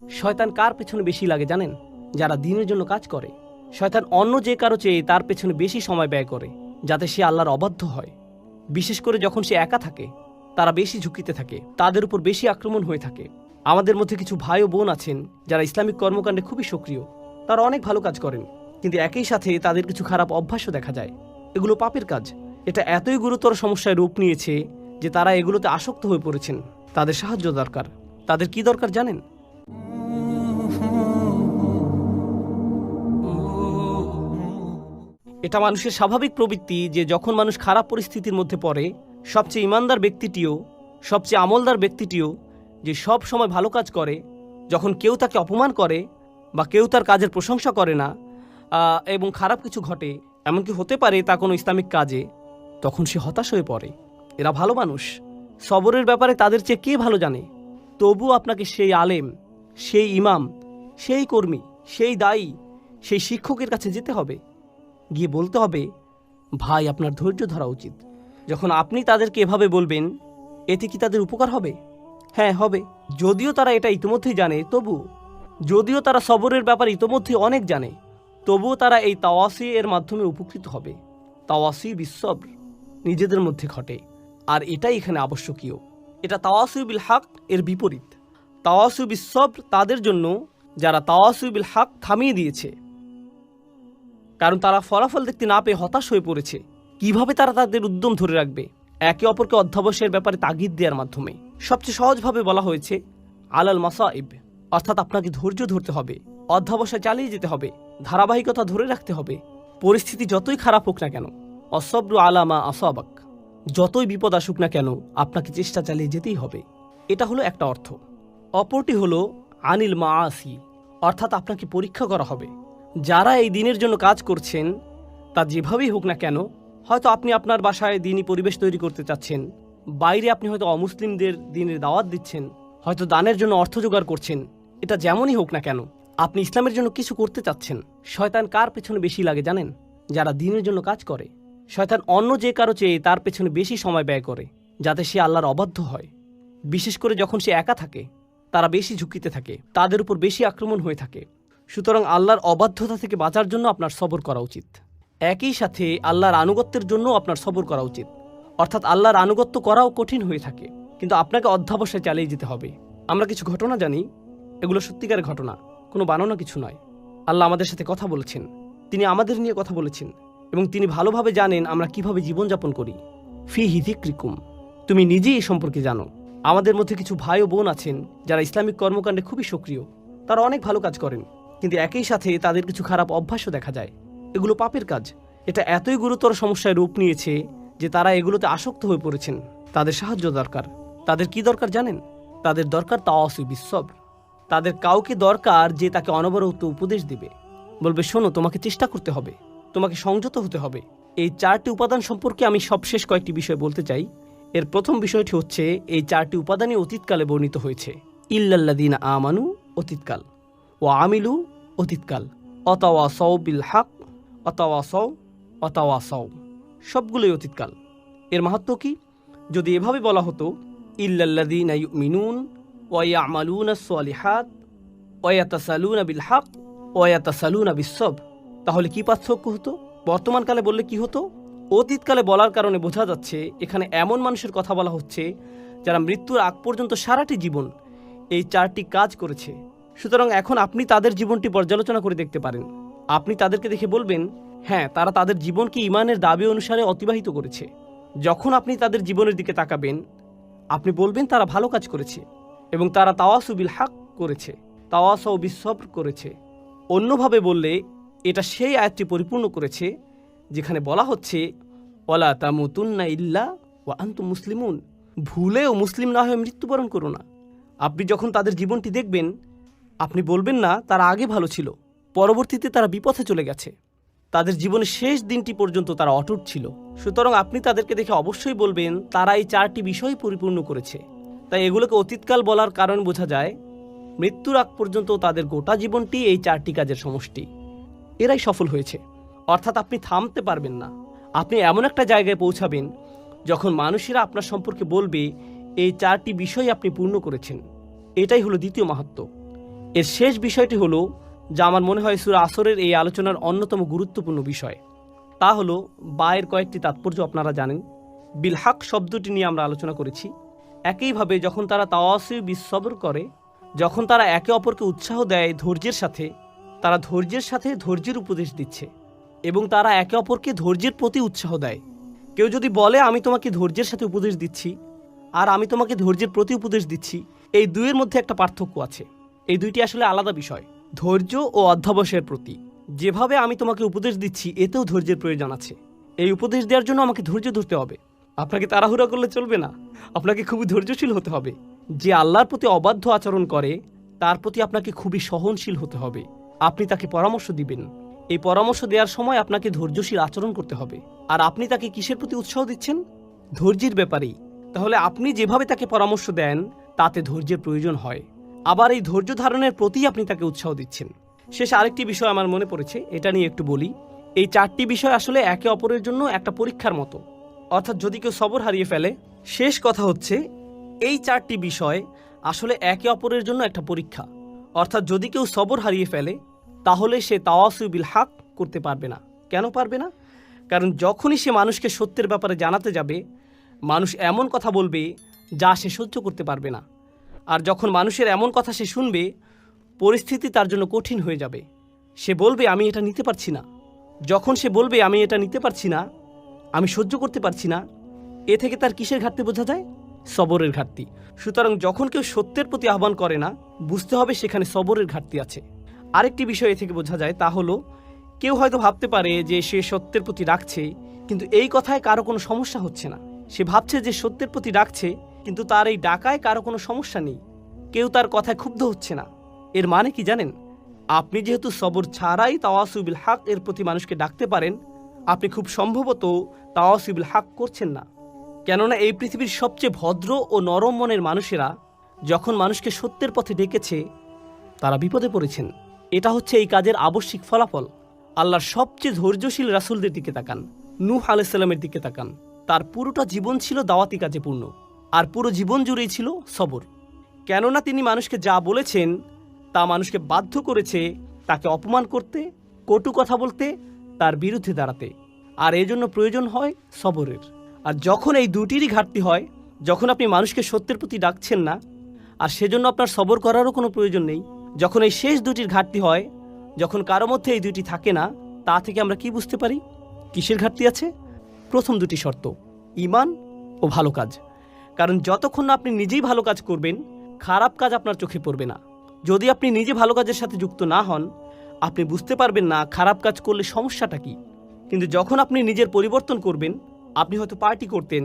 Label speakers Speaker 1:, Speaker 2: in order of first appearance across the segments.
Speaker 1: শয়তান কার পেছনে বেশি লাগে জানেন? যারা দ্বীনের জন্য কাজ করে। শয়তান অন্য যে কারো চেয়ে তার পেছনে বেশি সময় ব্যয় করে, যাতে সে আল্লাহর অবাধ্য হয়। বিশেষ করে যখন সে একা থাকে, তারা বেশি ঝুঁকিতে থাকে, তাদের উপর বেশি আক্রমণ হয়ে থাকে। আমাদের মধ্যে কিছু ভাই ও বোন আছেন যারা ইসলামিক কর্মকাণ্ডে খুবই সক্রিয়। তারা অনেক ভালো কাজ করেন, কিন্তু একই সাথে তাদের কিছু খারাপ অভ্যাসও দেখা যায়। এগুলো পাপের কাজ। এটা এতই গুরুতর সমস্যায় রূপ নিয়েছে যে তারা এগুলোতে আসক্ত হয়ে পড়েছেন। তাদের সাহায্য দরকার। তাদের কি দরকার জানেন? এটা মানুষের স্বাভাবিক প্রবৃত্তি যে যখন মানুষ খারাপ পরিস্থিতির মধ্যে পড়ে, সবচেয়ে ইমানদার ব্যক্তিটিও, সবচেয়ে আমলদার ব্যক্তিটিও যে সব সময় ভালো কাজ করে, যখন কেউ তাকে অপমান করে বা কেউ তার কাজের প্রশংসা করে না এবং খারাপ কিছু ঘটে, এমনকি হতে পারে তা কোনো ইসলামিক কাজে, তখন সে হতাশ হয়ে পড়ে। এরা ভালো মানুষ। সবরের ব্যাপারে তাদের চেয়ে কে ভালো জানে? তবু আপনাকে সেই আলেম, সেই ইমাম, সেই কর্মী, সেই দায়ী, সেই শিক্ষকের কাছে যেতে হবে, গিয়ে বলতে হবে, ভাই আপনার ধৈর্য ধরা উচিত। যখন আপনি তাদেরকে এভাবে বলবেন, এতে কি তাদের উপকার হবে? হ্যাঁ, হবে। যদিও তারা এটা ইতিমধ্যেই জানে, যদিও তারা সবরের ব্যাপারে ইতিমধ্যেই অনেক জানে, তবুও তারা এই তাওয়াসি এর মাধ্যমে উপকৃত হবে। তাওয়াসি বিসবর নিজেদের মধ্যে ঘটে, আর এটাই এখানে আবশ্যকীয়। এটা তাওয়াসি বিল হক এর বিপরীত। তাওয়াসি বিসবর তাদের জন্য যারা তাওয়াসি বিল হক থামিয়ে দিয়েছে, কারণ তারা ফলাফল দেখতে না পেয়ে হতাশ হয়ে পড়েছে। কিভাবে তারা তাদের উদ্যম ধরে রাখবে? একে অপরকে অধ্যবসায়ের ব্যাপারে তাগিদ দেওয়ার মাধ্যমে। সবচেয়ে সহজভাবে বলা হয়েছে আলাল মাসাইব, অর্থাৎ আপনাকে ধৈর্য ধরতে হবে, অধ্যবসায় চালিয়ে যেতে হবে, ধারাবাহিকতা ধরে রাখতে হবে। পরিস্থিতি যতই খারাপ হোক না কেন, অসব্রু আলামা আসাবাক, যতই বিপদ আসুক না কেন, আপনাকে চেষ্টা চালিয়ে যেতেই হবে। এটা হলো একটা অর্থ। অপরটি হলো আনিল মাআসি, অর্থাৎ আপনাকে পরীক্ষা করা হবে। যারা এই দিনের জন্য কাজ করছেন, তা যেভাবেই হোক না কেন, হয়তো আপনি আপনার বাসায় দিনই পরিবেশ তৈরি করতে চাচ্ছেন, বাইরে আপনি হয়তো অমুসলিমদের দিনের দাওয়াত দিচ্ছেন, হয়তো দানের জন্য অর্থ জোগাড় করছেন। এটা যেমনই হোক না কেন, আপনি ইসলামের জন্য কিছু করতে চাচ্ছেন। শয়তান কার পেছনে বেশি লাগে জানেন? যারা দিনের জন্য কাজ করে। শয়তান অন্য যে কারো চেয়ে তার পেছনে বেশি সময় ব্যয় করে, যাতে সে আল্লাহর অবাধ্য হয়। বিশেষ করে যখন সে একা থাকে, তারা বেশি ঝুঁকিতে থাকে, তাদের উপর বেশি আক্রমণ হয়ে থাকে। সুতরাং আল্লাহর অবাধ্যতা থেকে বাঁচার জন্য আপনার সবর করা উচিত। একই সাথে আল্লাহর আনুগত্যের জন্য আপনার সবর করা উচিত। অর্থাৎ আল্লাহর আনুগত্য করাও কঠিন হয়ে থাকে, কিন্তু আপনাকে অধ্যবসায় চালিয়ে যেতে হবে। আমরা কিছু ঘটনা জানি, এগুলো সত্যিকারের ঘটনা, কোনো বানানো কিছু নয়। আল্লাহ আমাদের সাথে কথা বলেছেন, তিনি আমাদের নিয়ে কথা বলেছেন, এবং তিনি ভালোভাবে জানেন আমরা কিভাবে জীবনযাপন করি। ফি হিযিক্রিকুম, তুমি নিজেই এই সম্পর্কে জানো। আমাদের মধ্যে কিছু ভাই ও বোন আছেন যারা ইসলামিক কর্মকাণ্ডে খুবই সক্রিয়। তারা অনেক ভালো কাজ করেন, কিন্তু একই সাথে তাদের কিছু খারাপ অভ্যাসও দেখা যায়। এগুলো পাপের কাজ। এটা এতই গুরুতর সমস্যায় রূপ নিয়েছে যে তারা এগুলোতে আসক্ত হয়ে পড়েছেন। তাদের সাহায্য দরকার। তাদের কি দরকার জানেন? তাদের দরকার তাওয়াসি বিসবর। তাদের কাউকে দরকার যে তাকে অনবরত উপদেশ দেবে, বলবে, শোনো, তোমাকে চেষ্টা করতে হবে, তোমাকে সংযত হতে হবে। এই 4টি উপাদান সম্পর্কে আমি সবশেষ কয়েকটি বিষয় বলতে চাই। এর প্রথম বিষয়টি হচ্ছে, এই 4টি উপাদানই অতীতকালে বর্ণিত হয়েছে। ইল্লাল্লাযীনা আমানু অতীতকাল, ও আমিলু অতীতকাল, অতাওয়াসাউ বিল হক, অতাওয়াসাউ, সবগুলোই অতীতকাল। এর মাহাত্ম্য কি? যদি এভাবে বলা হতো, ইল্লাল্লাযীনা ইউমিনুন ওয়া ইয়ামালুনাস সালিহাত ওয়া ইয়াতাসালুনা বিল হক ওয়া ইয়াতাসালুনা বিস-সবর, তাহলে কি পার্থক্য হতো? বর্তমানকালে বললে কি হতো? অতীতকালে বলার কারণে বোঝা যাচ্ছে এখানে এমন মানুষের কথা বলা হচ্ছে যারা মৃত্যুর আগ পর্যন্ত সারাটি জীবন এই 4টি কাজ করেছে। সুতরাং এখন আপনি তাদের জীবনটি পর্যালোচনা করে দেখতে পারেন। আপনি তাদেরকে দেখে বলবেন, হ্যাঁ, তারা তাদের জীবনকে ঈমানের দাবি অনুসারে অতিবাহিত করেছে। যখন আপনি তাদের জীবনের দিকে তাকাবেন, আপনি বলবেন তারা ভালো কাজ করেছে এবং তারা তাওয়াসু বিল হক করেছে, তাওয়াসাউ বিস-সবর করেছে। অন্যভাবে বললে এটা সেই আয়াতটি পরিপূর্ণ করেছে যেখানে বলা হচ্ছে, ওয়ালা তামুতুন্না ইল্লা ওয়া আনতুম মুসলিমুন, ভুলেও মুসলিম না হয়ে মৃত্যুবরণ করো না। আপনি যখন তাদের জীবনটি দেখবেন, আপনি বলবেন না তারা আগে ভালো ছিল, পরবর্তীতে তারা বিপথে চলে গেছে। তাদের জীবনের শেষ দিনটি পর্যন্ত তারা অটুট ছিল। সুতরাং আপনি তাদেরকে দেখে অবশ্যই বলবেন তারা এই 4টি বিষয় পরিপূর্ণ করেছে। তাই এগুলোকে অতীতকাল বলার কারণ বোঝা যায়, মৃত্যুর আগ পর্যন্ত তাদের গোটা জীবনটি এই 4টি কাজের সমষ্টি। এরাই সফল হয়েছে। অর্থাৎ আপনি থামতে পারবেন না। আপনি এমন একটা জায়গায় পৌঁছাবেন যখন মানুষেরা আপনার সম্পর্কে বলবে এই 4টি বিষয় আপনি পূর্ণ করেছেন। এটাই হলো দ্বিতীয় মাহাত্ম্য। এর শেষ বিষয়টি হলো, যা আমার মনে হয় সূরা আসরের এই আলোচনার অন্যতম গুরুত্বপূর্ণ বিষয়, তা হলো বায়ের কয়েকটি তাৎপর্য আপনারা জানেন। বিলহাক শব্দটি নিয়ে আমরা আলোচনা করেছি। একইভাবে যখন তারা তাওয়াসি বিসবর করে, যখন তারা একে অপরকে উৎসাহ দেয় ধৈর্যের সাথে, তারা ধৈর্যের সাথে ধৈর্যের উপদেশ দিচ্ছে এবং তারা একে অপরকে ধৈর্যের প্রতি উৎসাহ দেয়। কেউ যদি বলে আমি তোমাকে ধৈর্যের সাথে উপদেশ দিচ্ছি আর আমি তোমাকে ধৈর্যের প্রতি উপদেশ দিচ্ছি, এই দুইয়ের মধ্যে একটা পার্থক্য আছে। এই দুইটি আসলে আলাদা বিষয়। ধৈর্য ও অধ্যবসায়ের প্রতি যেভাবে আমি তোমাকে উপদেশ দিচ্ছি, এতেও ধৈর্যের প্রয়োজন আছে। এই উপদেশ দেওয়ার জন্য আমাকে ধৈর্য ধরতে হবে। আপনাকে তাড়াহুড়া করলে চলবে না, আপনাকে খুবই ধৈর্যশীল হতে হবে। যে আল্লাহর প্রতি অবাধ্য আচরণ করে তার প্রতি আপনাকে খুবই সহনশীল হতে হবে। আপনি তাকে পরামর্শ দিবেন, এই পরামর্শ দেওয়ার সময় আপনাকে ধৈর্যশীল আচরণ করতে হবে। আর আপনি তাকে কিসের প্রতি উৎসাহ দিচ্ছেন? ধৈর্যের ব্যাপারেই। তাহলে আপনি যেভাবে তাকে পরামর্শ দেন তাতে ধৈর্যের প্রয়োজন হয়। আবার এই ধৈর্য ধারণের প্রতি আপনি তাকে উৎসাহ দিচ্ছেন। শেষ আরেকটি বিষয় আমার মনে পড়েছে, এটা নিয়ে একটু বলি। এই চারটি বিষয় আসলে একে অপরের জন্য একটা পরীক্ষার মতো। অর্থাৎ যদি কেউ সবর হারিয়ে ফেলে, শেষ কথা হচ্ছে এই চারটি বিষয় আসলে একে অপরের জন্য একটা পরীক্ষা। অর্থাৎ যদি কেউ সবর হারিয়ে ফেলে তাহলে সে তাওয়াসু বিল হক করতে পারবে না। কেন পারবে না? কারণ যখনই সে মানুষকে সত্যের ব্যাপারে জানাতে যাবে, মানুষ এমন কথা বলবে যা সে সহ্য করতে পারবে না। আর যখন মানুষের এমন কথা সে শুনবে, পরিস্থিতি তার জন্য কঠিন হয়ে যাবে। সে বলবে আমি এটা নিতে পারছি না। যখন সে বলবে আমি এটা নিতে পারছি না, আমি সহ্য করতে পারছি না, এ থেকে তার কিসের ঘাটতি বোঝা যায়? সবরের ঘাটতি। সুতরাং যখন কেউ সত্যের প্রতি আহ্বান করে না, বুঝতে হবে সেখানে সবরের ঘাটতি আছে। আরেকটি বিষয় এ থেকে বোঝা যায়, তা হলো কেউ হয়তো ভাবতে পারে যে সে সত্যের প্রতি ডাকছে, কিন্তু এই কথায় কারো কোনো সমস্যা হচ্ছে না। সে ভাবছে যে সত্যের প্রতি ডাকছে, কিন্তু তার এই ডাকায় কারো কোনো সমস্যা নেই, কেউ তার কথায় ক্ষুব্ধ হচ্ছে না। এর মানে কি জানেন? আপনি যেহেতু সবর ছাড়াই তাওয়াসু বিল হক এর প্রতি মানুষকে ডাকতে পারেন, আপনি খুব সম্ভবত তাওয়াসু বিল হক করছেন না। কেননা এই পৃথিবীর সবচেয়ে ভদ্র ও নরম মনের মানুষেরা যখন মানুষকে সত্যের পথে ডেকেছে, তারা বিপদে পড়েছেন। এটা হচ্ছে এই কাজের আবশ্যিক ফলাফল। আল্লাহর সবচেয়ে ধৈর্যশীল রাসূলদের দিকে তাকান, নূহ আলাইহিস সালামের দিকে তাকান। তার পুরোটা জীবন ছিল দাওয়াতি কাজে পূর্ণ, আর পুরো জীবন জুড়েই ছিল সবর। কেননা তিনি মানুষকে যা বলেছেন তা মানুষকে বাধ্য করেছে তাকে অপমান করতে, কটু কথা বলতে, তার বিরুদ্ধে দাঁড়াতে। আর এজন্য প্রয়োজন হয় সবরের। আর যখন এই দুটিরই ঘাটতি হয়, যখন আপনি মানুষকে সত্যের প্রতি ডাকছেন না আর সেজন্য আপনার সবর করারও কোনো প্রয়োজন নেই, যখন এই শেষ দুটির ঘাটতি হয়, যখন কারো মধ্যে এই দুটি থাকে না, তা থেকে আমরা কি বুঝতে পারি কিসের ঘাটতি আছে? প্রথম দুটি শর্ত, ঈমান ও ভালো কাজ। কারণ যতক্ষণ না আপনি নিজেই ভালো কাজ করবেন, খারাপ কাজ আপনার চোখে পড়বে না। যদি আপনি নিজে ভালো কাজের সাথে যুক্ত না হন, আপনি বুঝতে পারবেন না খারাপ কাজ করলে সমস্যাটা কি। কিন্তু যখন আপনি নিজের পরিবর্তন করবেন, আপনি হয়তো পার্টি করতেন,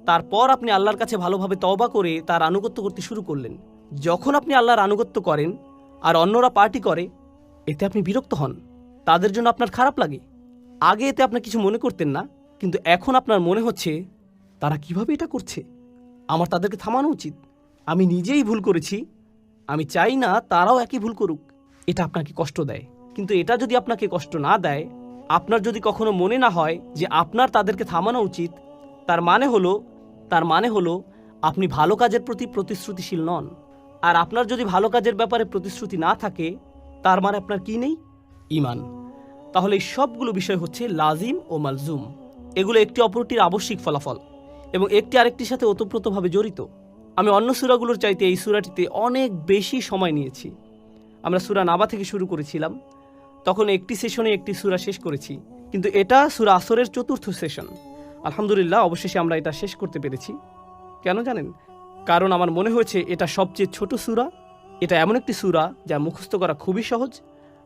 Speaker 1: তারপর আপনি আল্লাহর কাছে ভালোভাবে তওবা করে তার আনুগত্য করতে শুরু করলেন। যখন আপনি আল্লাহর আনুগত্য করেন আর অন্যরা পার্টি করে, এতে আপনি বিরক্ত হন, তাদের জন্য আপনার খারাপ লাগে। আগে এতে আপনি কিছু মনে করতেন না, কিন্তু এখন আপনার মনে হচ্ছে তারা কিভাবে এটা করছে, আমার তাদেরকে থামানো উচিত। আমি নিজেই ভুল করেছি, আমি চাই না তারাও একই ভুল করুক। এটা আপনাকে কষ্ট দেয়। কিন্তু এটা যদি আপনাকে কষ্ট না দেয়, আপনার যদি কখনো মনে না হয় যে আপনার তাদেরকে থামানো উচিত, তার মানে হলো আপনি ভালো কাজের প্রতি প্রতিশ্রুতিশীল নন। আর আপনার যদি ভালো কাজের ব্যাপারে প্রতিশ্রুতি না থাকে, তার মানে আপনার কি নেই? ঈমান। তাহলে এই সবগুলো বিষয় হচ্ছে লাজিম ও মালজুম। এগুলো একটি অপরটির আবশ্যিক ফলাফল এবং একটি আরেকটির সাথে ওতপ্রোতভাবে জড়িত। আমি অন্য সূরাগুলোর চাইতে এই সূরাটিতে অনেক বেশি সময় নিয়েছি। আমরা সূরা নাবা থেকে শুরু করেছিলাম, তখন একটি সেশনে একটি সূরা শেষ করেছি, কিন্তু এটা সূরা আসরের চতুর্থ সেশন। আলহামদুলিল্লাহ, অবশেষে আমরা এটা শেষ করতে পেরেছি। কেন জানেন? কারণ আমার মনে হয়েছে এটা সবচেয়ে ছোট সূরা। এটা এমন একটি সূরা যা মুখস্থ করা খুবই সহজ।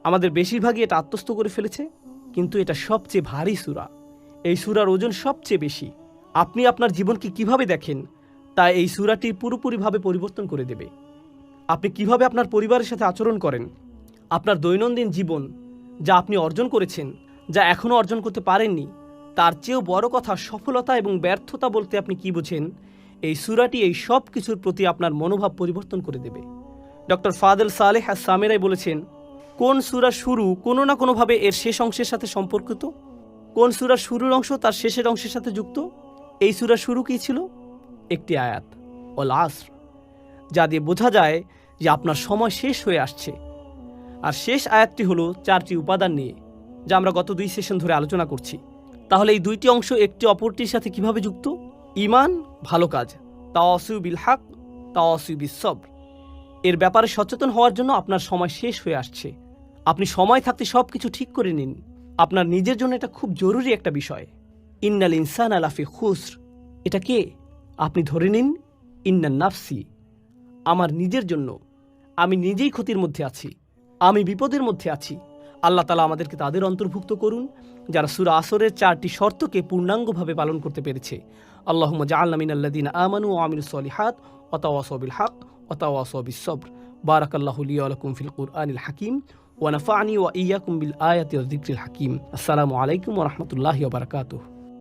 Speaker 1: আমাদের বেশিরভাগই এটা আত্মস্থ করে ফেলেছে, কিন্তু এটা সবচেয়ে ভারী সূরা। এই সূরার ওজন সবচেয়ে বেশি। আপনি আপনার জীবনকে কিভাবে দেখেন তা এই সূরাটি পুরোপুরিভাবে পরিবর্তন করে দেবে। আপনি কিভাবে আপনার পরিবারের সাথে আচরণ করেন, আপনার দৈনন্দিন জীবন, যা আপনি অর্জন করেছেন, যা এখনও অর্জন করতে পারেননি, তার চেয়েও বড় কথা সফলতা এবং ব্যর্থতা বলতে আপনি কি বোঝেন, এই সূরাটি এই সব কিছুর প্রতি আপনার মনোভাব পরিবর্তন করে দেবে। ডক্টর ফাদেল সালেহ আস-সামেরাই বলেছেন, কোন সূরা শুরু কোনো না কোনোভাবে এর শেষ অংশের সাথে সম্পর্কিত, কোন সূরার শুরুর অংশ তার শেষের অংশের সাথে যুক্ত। এই সূরার শুরু কী ছিল? একটি আয়াত, ওয়াল আসর, যা দিয়ে বোঝা যায় যে আপনার সময় শেষ হয়ে আসছে। আর শেষ আয়াতটি হলো 4টি উপাদান নিয়ে, যা আমরা গত 2 সেশন ধরে আলোচনা করছি। তাহলে এই 2টি অংশ একটি অপরটির সাথে কিভাবে যুক্ত? ঈমান, ভালো কাজ, তাওয়াসু বিল হক, তাওয়াসু বিস সবর। এর ব্যাপারে সচেতন হওয়ার জন্য আপনার সময় শেষ হয়ে আসছে। আপনি সময় থাকতে সব কিছু ঠিক করে নিন। আপনার নিজের জন্য এটা খুব জরুরি একটা বিষয়। ইন্নাল ইনসানা লাফি খুসর, এটা কে? আপনি ধরে নিন ইন্নান নাফসি, আমার নিজের জন্য। আমি নিজেই ক্ষতির মধ্যে আছি, আমি বিপদের মধ্যে আছি। আল্লাহ তাআলা আমাদেরকে তাদের অন্তর্ভুক্ত করুন যারা সূরা আসরের 4টি শর্তকে পূর্ণাঙ্গভাবে পালন করতে পেরেছে। আল্লাহুম্মা জাআলনা মিনাল্লাযীনা আমানু ওয়া আমিলুস সলিহাত ওয়া তাওয়াসাউ বিল হক ওয়া তাওয়াসাউ বিস সবর। বারাকাল্লাহু লি ওয়া লাকুম ফিল কুরআনিল হাকীম ওয়া নাফা'নি ওয়া ইয়্যাকুম বিল আয়াতি ওয়াজ যিকরিল হাকীম। আসসালামু আলাইকুম ওয়া রাহমাতুল্লাহি ওয়া বারাকাতুহু।